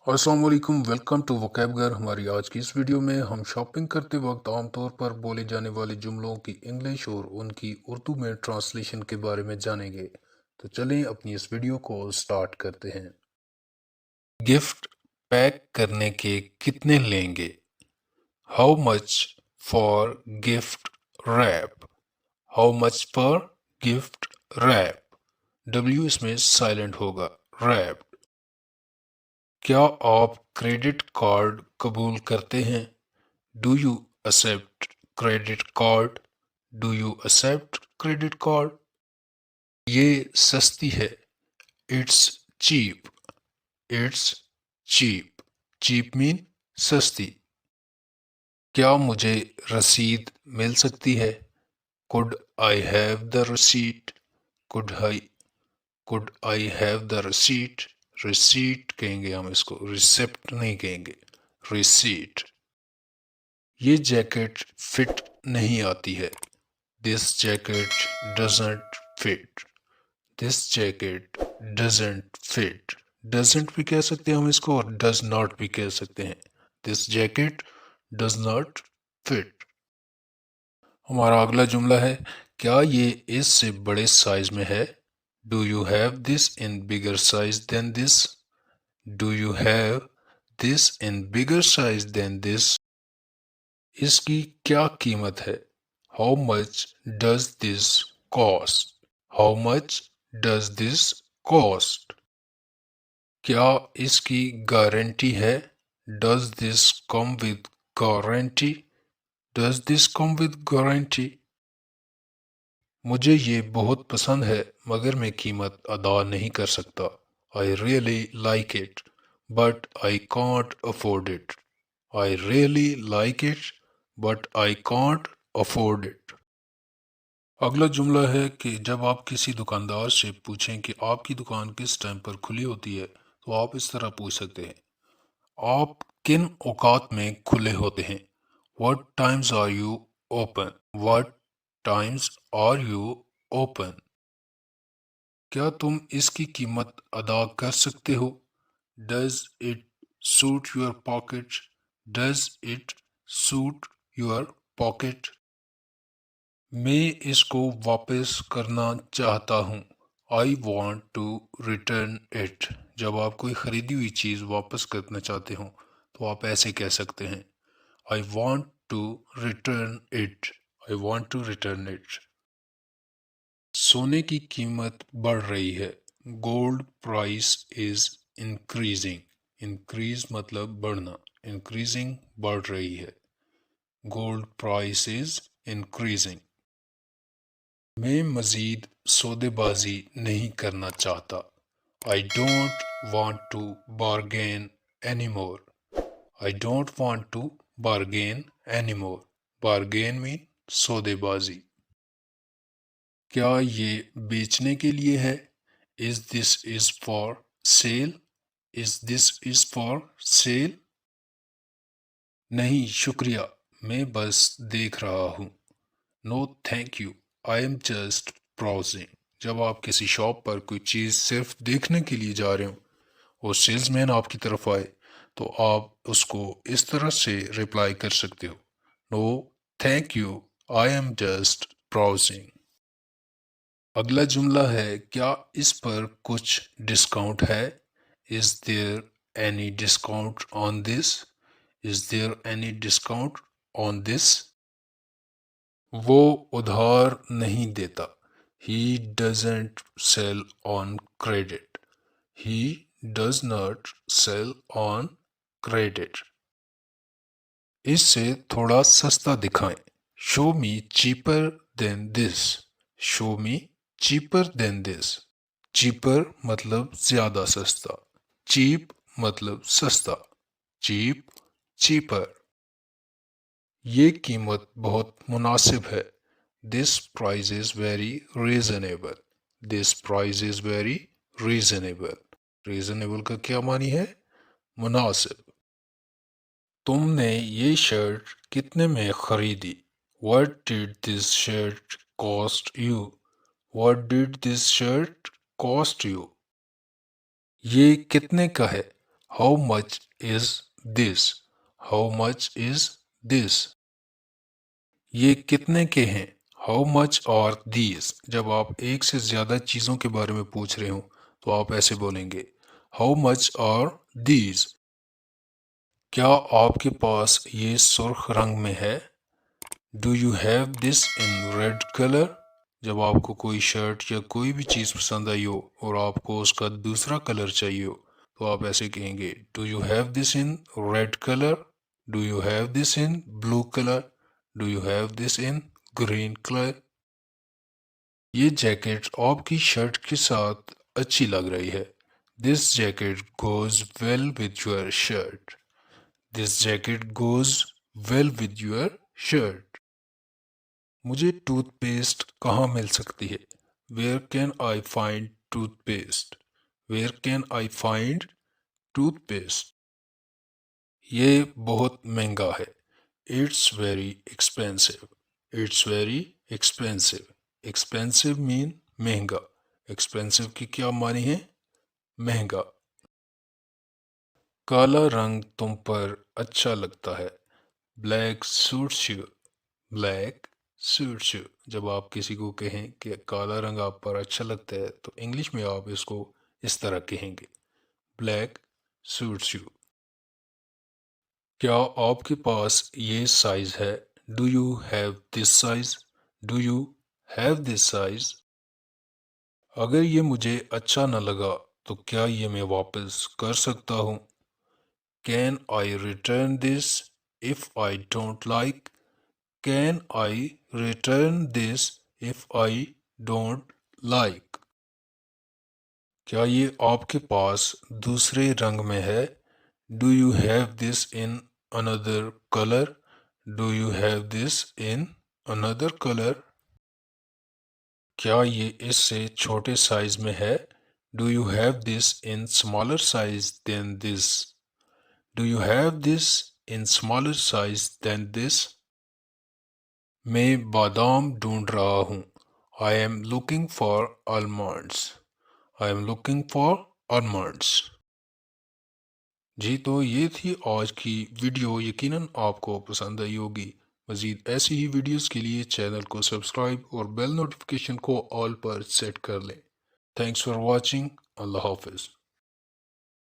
अस्सलाम वालेकुम, welcome to vocab घर। हमारी आज की इस वीडियो में हम शॉपिंग करते वक्त आमतौर पर बोले जाने वाले जुमलों की इंग्लिश और उनकी उर्दू में ट्रांसलेशन के बारे में जानेंगे। तो चलें अपनी इस वीडियो को स्टार्ट करते हैं। गिफ्ट पैक करने के कितने लेंगे? How much for gift wrap? How much for gift wrap? W इसमें साइलेंट होगा, रैप। क्या आप क्रेडिट कार्ड कबूल करते हैं? Do you accept credit card? Do you accept credit card? ये सस्ती है। It's cheap. It's cheap. Cheap mean सस्ती। क्या मुझे रसीद मिल सकती है? Could I have the receipt? Could I have the receipt? Receipt कहेंगे हम इसको, रिसिप्ट नहीं कहेंगे, रिसीट। ये जैकेट फिट नहीं आती है। This jacket doesn't fit. This jacket doesn't fit. Doesn't भी कह सकते हैं हम इसको और डज नॉट भी कह सकते हैं। This jacket does not fit. हमारा अगला जुमला है, क्या ये इससे बड़े साइज में है? Do you have this in bigger size than this? Do you have this in bigger size than this? इसकी क्या कीमत है? How much does this cost? How much does this cost? क्या इसकी गारंटी है? Does this come with guarantee? Does this come with guarantee? मुझे ये बहुत पसंद है मगर मैं कीमत अदा नहीं कर सकता। I really like it but I can't afford it. I really like it but I can't afford it. अगला जुमला है कि जब आप किसी दुकानदार से पूछें कि आपकी दुकान किस टाइम पर खुली होती है तो आप इस तरह पूछ सकते हैं, आप किन औकात में खुले होते हैं? What times are you open? What times are you open? क्या तुम इसकी कीमत अदा कर सकते हो? Does it suit your pocket? Does it suit your pocket? मैं इसको वापस करना चाहता हूँ। I want to return it. जब आप कोई खरीदी हुई चीज़ वापस करना चाहते हो तो आप ऐसे कह सकते हैं, I want to return it. I want to return it. सोने की कीमत बढ़ रही है। Gold price is increasing. Increase मतलब बढ़ना। Increasing बढ़ रही है। Gold price is increasing. मैं मज़ीद सौदेबाजी नहीं करना चाहता। I don't want to bargain anymore. I don't want to bargain anymore. Bargain mean सौदेबाजी। क्या ये बेचने के लिए है? Is this is for sale? Is this is for sale? नहीं शुक्रिया, मैं बस देख रहा हूँ। No thank you, I am just browsing. जब आप किसी शॉप पर कोई चीज़ सिर्फ देखने के लिए जा रहे हो और सेल्समैन आपकी तरफ आए तो आप उसको इस तरह से रिप्लाई कर सकते हो, no thank you, I am just browsing. अगला जुमला है, क्या इस पर कुछ डिस्काउंट है? Is there any discount on this? Is there any discount on this? वो उधार नहीं देता। He doesn't sell on credit. He does not sell on credit. इससे थोड़ा सस्ता दिखाएं। Show me cheaper than this. Show me cheaper than this. Cheaper मतलब ज्यादा सस्ता। चीप मतलब सस्ता। Cheap, cheaper. ये कीमत बहुत मुनासिब है। This price is very reasonable. This price is very reasonable. Reasonable का क्या मानी है? मुनासिब। तुमने ये शर्ट कितने में खरीदी? What did this shirt cost you? What did this shirt cost you? ये कितने का है? How much is this? How much is this? ये कितने के हैं? How much are these? जब आप एक से ज़्यादा चीज़ों के बारे में पूछ रहे हो तो आप ऐसे बोलेंगे How much are these? क्या आपके पास ये सुर्ख रंग में है? Do you have this in red color? जब आपको कोई शर्ट या कोई भी चीज़ पसंद आई हो और आपको उसका दूसरा कलर चाहिए हो तो आप ऐसे कहेंगे Do you have this in red color? Do you have this in blue color? Do you have this in green color? ये जैकेट आपकी शर्ट के साथ अच्छी लग रही है This jacket goes well with your shirt. This jacket goes well with your shirt. मुझे toothpaste कहाँ मिल सकती है Where can I find toothpaste? Where can I find toothpaste? ये बहुत महंगा है It's very expensive. It's very expensive. Expensive mean महंगा Expensive की क्या मानी है महंगा काला रंग तुम पर अच्छा लगता है Black suits you. Black suits you. जब आप किसी को कहें कि काला रंग आप पर अच्छा लगता है तो इंग्लिश में आप इसको इस तरह कहेंगे Black suits you. क्या आपके पास ये साइज है Do you have this size? Do you have this size? अगर ये मुझे अच्छा न लगा तो क्या ये मैं वापस कर सकता हूँ Can I return this if I don't like? Can I return this if I don't like? क्या ये आपके पास दूसरे रंग में है Do you have this in another color? Do you have this in another color? क्या ये इससे छोटे साइज में है Do you have this in smaller size than this? Do you have this in smaller size than this? मैं बादाम ढूंढ रहा हूँ I am looking for almonds. I am looking for almonds. जी तो ये थी आज की वीडियो यकीनन आपको पसंद आई होगी मज़ीद ऐसी ही वीडियोस के लिए चैनल को सब्सक्राइब और बेल नोटिफिकेशन को ऑल पर सेट कर लें थैंक्स फॉर वॉचिंग अल्लाह हाफिज़